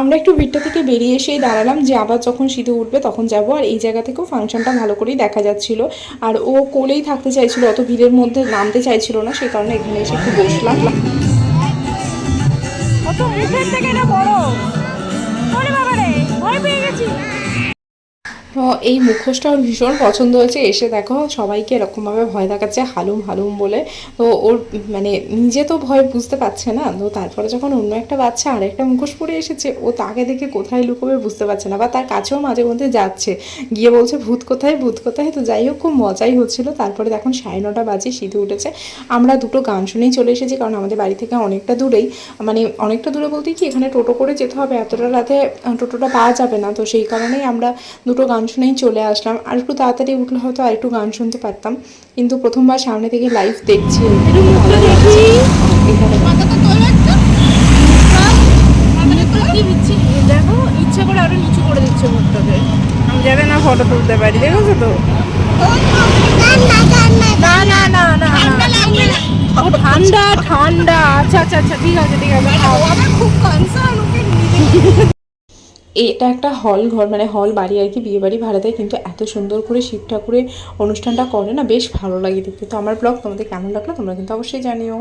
আমরা একটু ভিড়টা থেকে বেরিয়ে এসেই দাঁড়ালাম যে আবার যখন সিঁদুর উঠবে তখন যাব। আর এই জায়গা থেকেও ফাংশনটা ভালো করেই দেখা যাচ্ছিল। আর ও কোলেই থাকতে চাইছিল, অত ভিড়ের মধ্যে নামতে চাইছিল না, সেই কারণে এখানে এসে একটু বসলাম। কত মুখের থেকে না বড়, ওরে বাবা রে, ভয় পেয়ে গেছি। তো এই মুখোশটা ওর ভীষণ পছন্দ হয়েছে। এসে দেখো সবাইকে এরকমভাবে ভয় দেখাচ্ছে হালুম হালুম বলে। তো ওর মানে নিজে তো ভয় বুঝতে পারছে না, তো তারপরে যখন অন্য একটা বাচ্চা আরেকটা মুখোশ পরে এসেছে, ও তাকে দেখে কোথায় লুকোবে বুঝতে পারছে না, বা তার কাছেও মাঝে মধ্যে যাচ্ছে, গিয়ে বলছে ভূত কোথায় ভূত কোথায়। তো যাই হোক, খুব মজাই হচ্ছিল। তারপরে দেখুন 9:30 বাজে, সিঁদুর উঠেছে। আমরা দুটো গান শুনেই চলে এসেছি, কারণ আমাদের বাড়ি থেকে অনেকটা দূরেই, মানে অনেকটা দূরে বলতে কি এখানে টোটো করে যেতে হবে, এতটা রাতে টোটোটা পাওয়া যাবে না। তো সেই কারণেই আমরা দুটো গান শুনেই চলে আসলাম। আর একটু তাড়াতাড়ি উঠলে হয়তো আর একটু গান শুনতে পারতাম, কিন্তু প্রথমবার সামনে থেকে লাইভ দেখছি, একটু মুখটা ভালো দেখি। লাগছে। এখানে দেখো ইচ্ছা করে আরো নিচু করে দিচ্ছে মুখটাকে, আমি যাতে না ফটো তুলতে পারি, দেখেছো তো? না না না না ও ঠান্ডা ঠান্ডা, আচ্ছা আচ্ছা আচ্ছা, ঠিক আছে ঠিক আছে। খুব কনসার্ন ওকে নিয়ে। এটা একটা হল ঘর, মানে হল বাড়ি আর কি, বিয়ে বাড়ি ভাড়া দেয়, কিন্তু এত সুন্দর করে শিব ঠাকুরের অনুষ্ঠানটা করে না, বেশ ভালো লাগে দেখতে। তো আমার ব্লগ তোমাদের কেমন লাগলো তোমরা কিন্তু অবশ্যই জানিও।